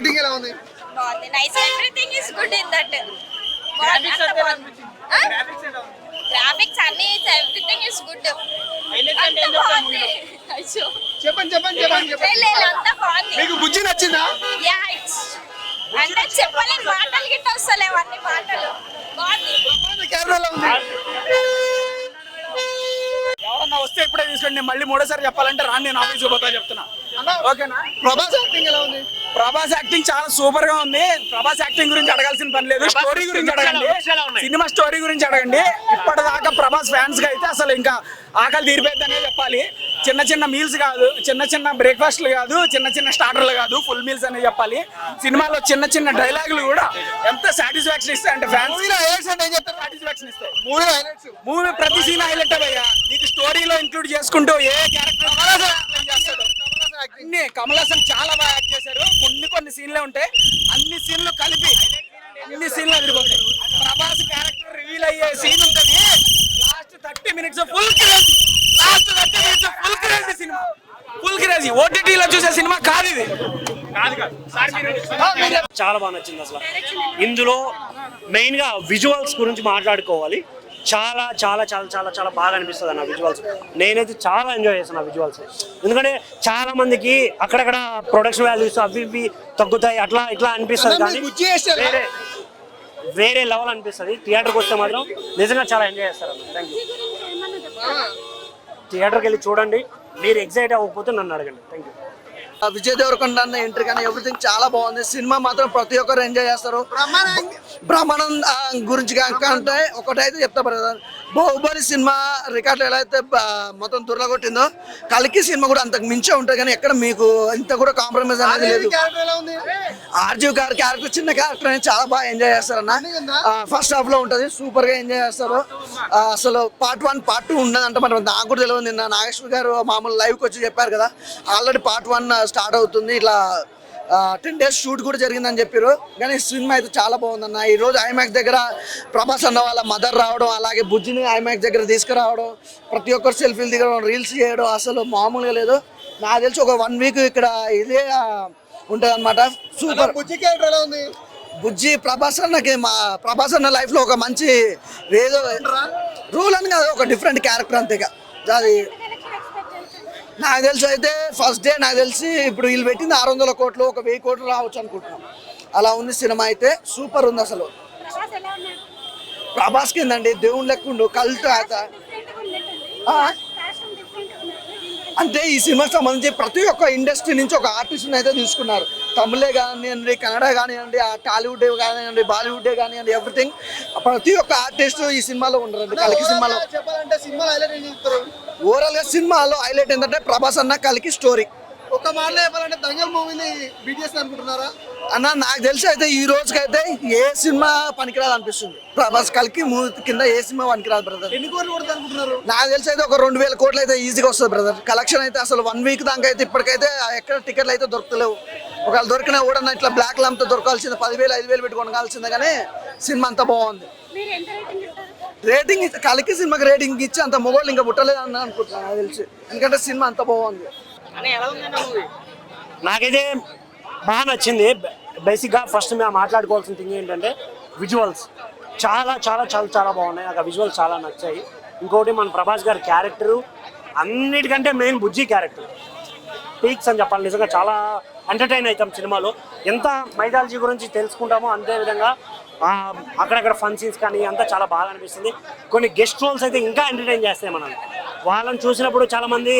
Acting ఎలా ఉంది? బాగుంది. Nice. Everything is good in that. Graphics అన్ని ఎవ్రీథింగ్ ఇస్ గుడ్. చెప్పండి. అంతా బాగుంది. మీకు బుజ్జి నచ్చిందా? యా ఇట్స్ అంటే చెప్పలేని మాటలు గిట్ట వస్తలేవు అన్ని మాటలు. బాగుంది. కెమెరా ఎలా ఉంది? ఎవరన్నా వస్తే ఇప్పుడే తీసుకోండి. నేను మళ్ళీ మూడోసారి చెప్పాలంటే రాను, నేను ఆఫీస్కి పోతా చెప్తున్నా. ఓకేనా? ప్రభాస్ యాక్టింగ్ ఎలా ఉంది? ప్రభాస్ యాక్టింగ్ చాలా సూపర్ గా ఉంది. ప్రభాస్ యాక్టింగ్ గురించి అడగాల్సిన పని లేదు, స్టోరీ గురించి అడగండి, సినిమా స్టోరీ గురించి అడగండి. ఇప్పటిదాకా ప్రభాస్ ఫ్యాన్స్ కి అయితే అసలు ఇంకా ఆకలి తీరిపోయిందనే చెప్పాలి. చిన్న చిన్న మీల్స్ కాదు, చిన్న చిన్న బ్రేక్ఫాస్ట్లు కాదు, చిన్న చిన్న స్టార్టర్లు కాదు, ఫుల్ మీల్స్ అనే చెప్పాలి. సినిమాలో చిన్న చిన్న డైలాగులు కూడా ఎంత సాటిస్ఫాక్షన్ ఇస్తాయి అంటే ఫ్యాన్స్ సాటిస్ఫాక్షన్ ఇస్తాయి. మూవీ ప్రతి సీన్ హైలైట్ అయ్యా. నీకు స్టోరీలో ఇంక్లూడ్ చేసుకుంటూ ఏ క్యారెక్టర్ చేస్తాడు. అన్ని కమల్ హాసన్ చాలా బాగా యాక్ట్ చేశారు. కొన్ని సీన్లే ఉంటాయి, అన్ని సీన్లు కలిపి అన్ని సీన్లు అదిరిపోతాయి. ప్రభాస్ క్యారెక్టర్ రివీల్ అయ్యే సీన్ ఉంటుంది. Last 30 minutes full crazy. Cinema full crazy. ఓటీటీలో చూసే సినిమా కాదు ఇది. చాలా బాగా నచ్చింది అసలు. ఇందులో మెయిన్ గా విజువల్స్ గురించి మాట్లాడుకోవాలి. చాలా చాలా చాలా చాలా చాలా బాగా అనిపిస్తుంది అన్న విజువల్స్. నేనైతే చాలా ఎంజాయ్ చేస్తాను ఆ విజువల్స్. ఎందుకంటే చాలా మందికి అక్కడక్కడ ప్రొడక్షన్ వాల్యూస్ అవి ఇవి తగ్గుతాయి, అట్లా ఇట్లా అనిపిస్తుంది. కానీ వేరే లెవెల్ అనిపిస్తుంది. థియేటర్కి వస్తే మాత్రం నిజంగా చాలా ఎంజాయ్ చేస్తారు అన్న. Thank you. థియేటర్కి వెళ్ళి చూడండి. మీరు ఎగ్జైట్ అవ్వకపోతే నన్ను అడగండి. Thank you. Vijay Deverakonda entry కానీ ఎవ్రీథింగ్ చాలా బాగుంది. సినిమా మాత్రం ప్రతి ఒక్కరు ఎంజాయ్ చేస్తారు. బ్రహ్మానంద్ గురించి అంటే ఒకటైతే చెప్తా బ్రదర్, బాహుబలి సినిమా రికార్డులు ఎలా అయితే మొత్తం దుర్లగొట్టిందో కలికి సినిమా కూడా అంతకు మించే ఉంటుంది. కానీ ఎక్కడ మీకు ఇంత కూడా కాంప్రమైజ్ అనేది లేదు. ఆర్జీవ్ గారి క్యారెక్టర్ చిన్న క్యారెక్టర్ అనేది చాలా బాగా ఎంజాయ్ చేస్తారు అన్న. ఫస్ట్ హాఫ్ లో ఉంటుంది, సూపర్ గా ఎంజాయ్ చేస్తారు. అసలు పార్ట్ 1 పార్ట్ 2 ఉండదంట మరి నాకు కూడా తెలియదు. నిన్న నాగేశ్వర్ గారు మామూలు లైవ్కి వచ్చి చెప్పారు కదా, ఆల్రెడీ పార్ట్ 1 స్టార్ట్ అవుతుంది, ఇట్లా 10 days షూట్ కూడా జరిగిందని చెప్పారు. కానీ సినిమా అయితే చాలా బాగుందన్న. ఈరోజు ఐమాక్స్ దగ్గర ప్రభాస్ అన్న వాళ్ళ మదర్ రావడం, అలాగే బుజ్జిని ఐమాక్స్ దగ్గర తీసుకురావడం, ప్రతి ఒక్కరు సెల్ఫీలు దిగడం, రీల్స్ చేయడం అసలు మామూలుగా లేదు. నాకు తెలిసి ఒక 1 week ఇక్కడ ఇదే ఉంటుంది అనమాట. సూపర్. బుజ్జి ప్రభాస్ అన్నకి ప్రభాస్ అన్న లైఫ్లో ఒక మంచి ఏదో రూల్ అని కాదు, ఒక డిఫరెంట్ క్యారెక్టర్ అంతేగా. అది నాకు తెలిసి అయితే ఫస్ట్ డే నాకు తెలిసి ఇప్పుడు వీళ్ళు పెట్టింది 600 కోట్లు, ఒక 1000 కోట్లు రావచ్చు అనుకుంటున్నాం. అలా ఉంది సినిమా అయితే. సూపర్ ఉంది అసలు. ప్రభాస్ కిందండి దేవుని లెక్కుండు కల్ట్ అంటే ఈ సినిమాకి సంబంధించి ప్రతి ఒక్క ఇండస్ట్రీ నుంచి ఒక ఆర్టిస్ట్ని అయితే తీసుకున్నారు. తమిళే కానివ్వండి, కన్నడ కానివ్వండి, టాలీవుడ్ కానివ్వండి, బాలీవుడ్ కానివ్వండి, ఎవ్రీథింగ్ ప్రతి ఒక్క ఆర్టిస్ట్ ఈ సినిమాలో ఉండరండి. కలికి సినిమాలో ఓవరాల్ గా సినిమాలో హైలైట్ ఏంటంటే ప్రభాస్ అన్న కలికి స్టోరీ. ఒక మాటలో చెప్పాలంటే దంగల్ మూవీని బీటీఎస్ అనుకుంటున్నారా అన్న? నాకు తెలిసి అయితే ఈ రోజుకైతే ఏ సినిమా పనికిరాదు అనిపిస్తుంది. ప్రభాస్ కలికి మూవీ కింద ఏ సినిమా పనికిరాదు బ్రదర్. ఎన్ని కోట్లు కొడుతుంది అనుకుంటున్నారు? నాకు తెలిసి అయితే ఒక 2000 కోట్లు అయితే ఈజీగా వస్తుంది బ్రదర్. కలెక్షన్ అయితే అసలు 1 week దాకా అయితే ఇప్పటికైతే ఎక్కడ టికెట్లు అయితే దొరకలేవు. ఒకవేళ దొరికినా కూడా ఇట్లా బ్లాక్ లంతో దొరకాల్సింది 10,000 5,000 పెట్టి కొనగాల్సిందే. కానీ సినిమా అంతా బాగుంది. రేటింగ్ కలికి సినిమాకి రేటింగ్ ఇచ్చి అంత మొబైల్ ఇంకా పుట్టలేదు అని అనుకుంటున్నాను నాకు తెలిసి. ఎందుకంటే సినిమా అంత బాగుంది. నాకైతే బాగా నచ్చింది. బేసిక్గా ఫస్ట్ మేము మాట్లాడుకోవాల్సిన థింగ్ ఏంటంటే విజువల్స్ చాలా చాలా చాలా చాలా బాగున్నాయి. నాకు ఆ విజువల్స్ చాలా నచ్చాయి. ఇంకోటి మన ప్రభాస్ గారి క్యారెక్టరు అన్నిటికంటే మెయిన్ బుజ్జి క్యారెక్టర్ పీక్స్ అని చెప్పాలి. నిజంగా చాలా ఎంటర్టైన్ అవుతాం సినిమాలో. ఎంత మైథాలజీ గురించి తెలుసుకుంటామో అంతేవిధంగా అక్కడక్కడ ఫన్ సీన్స్ కానీ అంతా చాలా బాగా అనిపిస్తుంది. కొన్ని గెస్ట్ రోల్స్ అయితే ఇంకా ఎంటర్టైన్ చేస్తాయి మనం. వాళ్ళని చూసినప్పుడు చాలామంది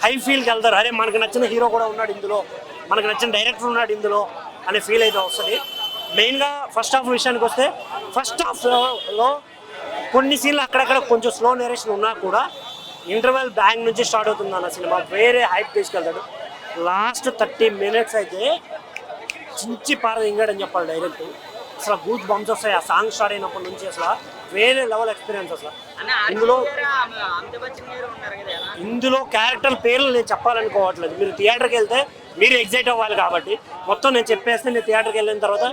హై ఫీల్కి వెళ్తారు, అరే మనకు నచ్చిన హీరో కూడా ఉన్నాడు ఇందులో, మనకు నచ్చిన డైరెక్టర్ ఉన్నాడు ఇందులో అనే ఫీల్ అయితే వస్తుంది. మెయిన్గా ఫస్ట్ హాఫ్ విషయానికి వస్తే ఫస్ట్ హాఫ్లో కొన్ని సీన్లు అక్కడక్కడ కొంచెం స్లో నేరేషన్ ఉన్నా కూడా ఇంటర్వెల్ బ్యాంగ్ నుంచి స్టార్ట్ అవుతుంది అన్న సినిమా. వేరే హైప్ తీసుకెళ్తాడు. లాస్ట్ 30 minutes అయితే చించి పారదింగాడని చెప్పాలి డైరెక్ట్. అసలు గూస్ బంప్స్ వస్తాయి ఆ సాంగ్ స్టార్ట్ అయినప్పటి నుంచి. అసలు వేరే లెవెల్ ఎక్స్పీరియన్స్. అసలు ఇందులో క్యారెక్టర్ పేర్లు నేను చెప్పాలనుకోవట్లేదు. మీరు థియేటర్కి వెళ్తే మీరు ఎగ్జైట్ అవ్వాలి కాబట్టి మొత్తం నేను చెప్పేస్తే నేను థియేటర్కి వెళ్ళిన తర్వాత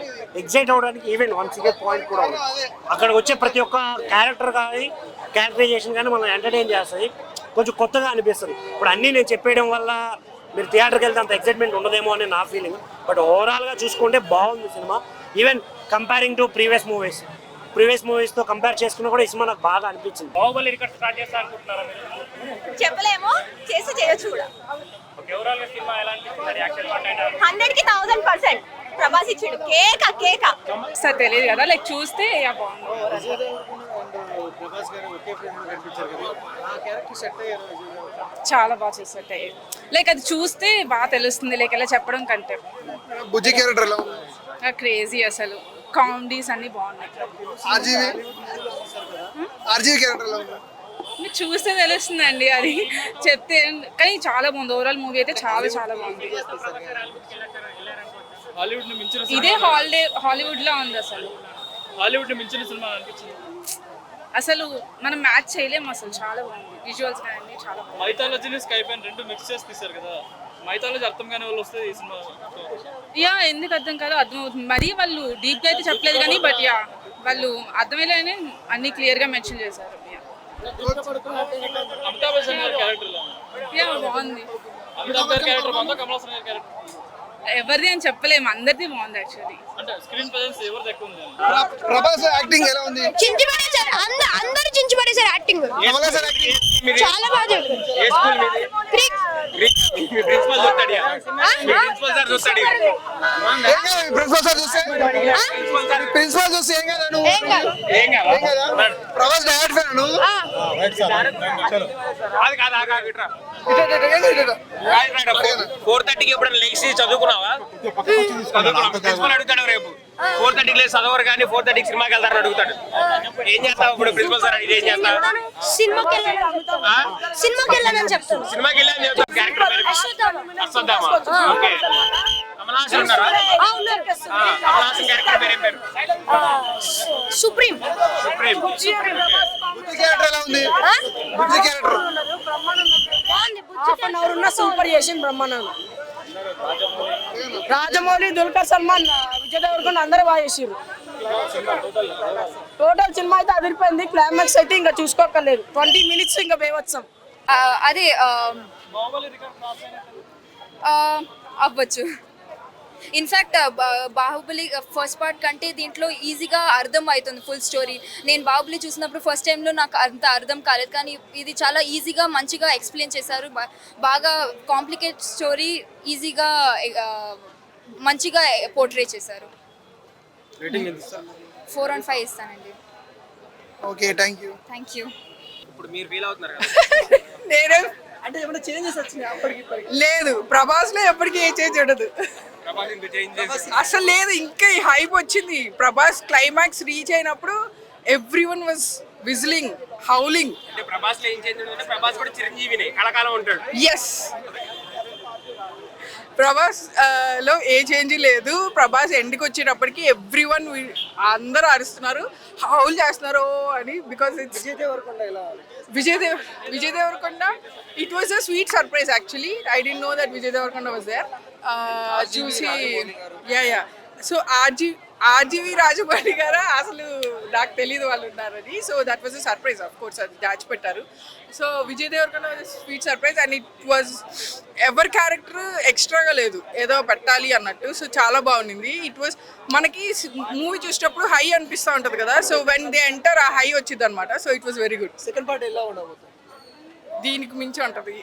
ఎగ్జైట్ అవ్వడానికి ఈవెన్ 1 single పాయింట్ కూడా ఉంది. అక్కడ వచ్చే ప్రతి ఒక్క క్యారెక్టర్ కానీ క్యారెక్టరైజేషన్ కానీ మనం ఎంటర్టైన్ చేస్తుంది, కొంచెం కొత్తగా అనిపిస్తుంది. ఇప్పుడు అన్నీ నేను చెప్పేయడం వల్ల మీరు థియేటర్కి వెళ్తే అంత ఎక్సైట్మెంట్ ఉండదేమో అని నా ఫీలింగ్. బట్ ఓవరాల్గా చూసుకుంటే బాగుంది సినిమా. ఈవెన్ కంపేరింగ్ టు ప్రీవియస్ మూవీస్తో కంపేర్ చేసుకున్నా కూడా ఈ సినిమా నాకు బాగా అనిపించింది. బాహుబలి రికార్డ్ స్టార్ట్ చేస్తా అనుకుంటున్నారా మీరు? చెప్పలేము, చేసి చేయొచ్చు కూడా. ఓవరాల్గా సినిమా ఎలా అనిపిస్తుంది? యాక్షన్ 100కి 1000% ప్రభాస్ ఇచ్చాడు. కేక సార్ తెలియదు కదా, లైక్ చూస్తే బాగుంది. చాలా బాగా చేసేట, లైక్ అది చూస్తే బాగా తెలుస్తుంది, లైక్ ఎలా చెప్పడం కంటే. బుజ్జి క్యారెక్టర్ ఎలా ఉంది? క్రేజీ అసలు, కామెడీస్ అన్ని బాగున్నాయి. ఆర్జీవి క్యారెక్టర్ ఎలా ఉంది? మీరు చూస్తే తెలుస్తుందండి, అది చెప్తే. కానీ చాలా బాగుంది, ఓవరాల్ మూవీ అయితే చాలా చాలా బాగుంది. ఇదే హాలీవుడ్ లో ఉంది అసలు. హాలీవుడ్ మించిన సినిమా అనిపించింది. అసలు మనం మ్యాచ్ చేయలేము అసలు, చాలా బాగుంది. విజువల్స్ కానీ చాలా బాగుంది. మైథాలజీని స్కైపైన్ రెండు మిక్స్ చేసి తీశారు కదా, మైథాలజీ అర్థం కాని వాళ్ళు వస్తే ఈ సినిమా ఎందుకు అర్థం కాదో అర్థమవుతుంది. మరీ వాళ్ళు డీప్ గా అయితే చెప్పలేదు కానీ, బట్ వాళ్ళు అర్థమయ్యేలానే అన్ని క్లియర్ గా మెన్షన్ చేశారు. అమితాబ్ బచ్చన్ గారి క్యారెక్టర్ బాగుంది. అమితాబ్ గారి క్యారెక్టర్ బాగుందా, కమల్ హాసన్ గారి క్యారెక్టర్? ఎవరిది అని చెప్పలేము, అందరిది బాగుంది యాక్చువల్లీ. అంటే స్క్రీన్ ప్రెజెన్స్ ఎవరిది ఎక్కువ ఉంది? ప్రభాస్ యాక్టింగ్ ఎలా ఉంది? చించి పడేశారు, అందరూ చించి పడేశారు యాక్టింగ్. కమల్ హాసన్ యాక్టింగ్ చాలా బాగా చెప్పారు. ప్రిన్సిపల్ చూస్తాడు. ప్రిన్సిపల్ సార్ చూస్తే ఏం కదా నువ్వు? ఏం కదా? ప్రభాస్ డైరెక్ట్ ఫ్యాన్ నువ్వు? అది 4:30కి ఎప్పుడైనా లేచి చదువుకున్నావా? ప్రిన్సిపల్ అడుగుతాడు రేపు 4:30కి లేచి చదవరు కానీ 4:30కి సినిమాకి వెళ్తారని అడుగుతాడు. ఏం చేస్తావు ఇప్పుడు ప్రిన్సిపల్ సార్? ఇది ఏం చేస్తావు? సినిమాకి వెళ్ళానని చెప్తాను. సినిమాకి వెళ్ళని చెప్తాను. క్యారెక్టర్ అశ్వత్థామ. ఓకే. కమల్ హాసన్ ఉన్నారా? కమల్ హాసన్ క్యారెక్టర్ పేరు ఏం పేరు? సుప్రీం. బుజ్జి క్యారెక్టర్ ఎలా ఉంది? బుజ్జి క్యారెక్టర్ హాఫ్ అన్ అవర్ ఉన్న సూపర్ చేసి బ్రహ్మానందం. రాజమౌళి, దుల్కర్ సల్మాన్, విజయ్ దేవరకొండ అందరూ బాగా చేసిర్రు. టోటల్ సినిమా అయితే అదిరిపోయింది. క్లైమాక్స్ అయితే ఇంకా చూసుకోకర్లేదు. 20 minutes ఇంకా బేవత్సం. అదే అవ్వచ్చు. ఇన్ఫ్యాక్ట్ బాహుబలి ఫస్ట్ పార్ట్ కంటే దీంట్లో ఈజీగా అర్థం అవుతుంది ఫుల్ స్టోరీ. నేను బాహుబలి చూసినప్పుడు ఫస్ట్ టైంలో నాకు అంత అర్థం కాలేదు, కానీ ఇది చాలా ఈజీగా మంచిగా ఎక్స్ప్లెయిన్ చేశారు. బాగా కాంప్లికేట్ స్టోరీ ఈజీగా మంచిగా పోర్ట్రే చేశారు. 4/5 ఇస్తానండి. Okay, thank you. ఇప్పుడు మీరు ఫీల్ అవుతున్నారు కదా? నేనే అంటే ఏమైనా చేంజెస్ వచ్చినాయి అప్పటికి? లేదు, ప్రభాస్ లో ఎప్పటికీ ఏ చేంజ్ ఉండదు అసలు. లేదు, ఇంకా ఈ హైప్ వచ్చింది. ప్రభాస్ క్లైమాక్స్ రీచ్ అయినప్పుడు ఎవ్రీవన్ వాజ్ విజిలింగ్, హౌలింగ్. అంటే ప్రభాస్ లో ఏం చేంజ్ ఉందంటే ప్రభాస్ కూడా చిరంజీవిని కళకాలం ఉంటాడు. ఎస్, ప్రభాస్ లో ఏ చేంజ్ లేదు. ప్రభాస్ ఎండ్కి వచ్చేటప్పటికి ఎవ్రీవన్ అందరూ అరుస్తున్నారు, హౌల్ చేస్తున్నారు అని. Because it's Vijay Devarakonda. It was a sweet surprise actually. I don't know that Vijay Devarakonda was there. చూసి సో ఆర్జీవి రాజమౌళి గారు అసలు నాకు తెలియదు వాళ్ళు ఉన్నారని. So that was a surprise. Of course అది దాచిపెట్టారు. So Vijay Devarakonda was sweet surprise and it was ఎవరి క్యారెక్టర్ ఎక్స్ట్రాగా లేదు, ఏదో పెట్టాలి అన్నట్టు. సో చాలా బాగుండింది. ఇట్ వాజ్ మనకి మూవీ చూసేటప్పుడు హై అనిపిస్తూ ఉంటుంది కదా, సో వెన్ దే ఎంటర్ ఆ హై వచ్చింది అనమాట. So it was very good. Second part ఎలా ఉండబోతుంది? దీనికి మించి ఉంటుంది.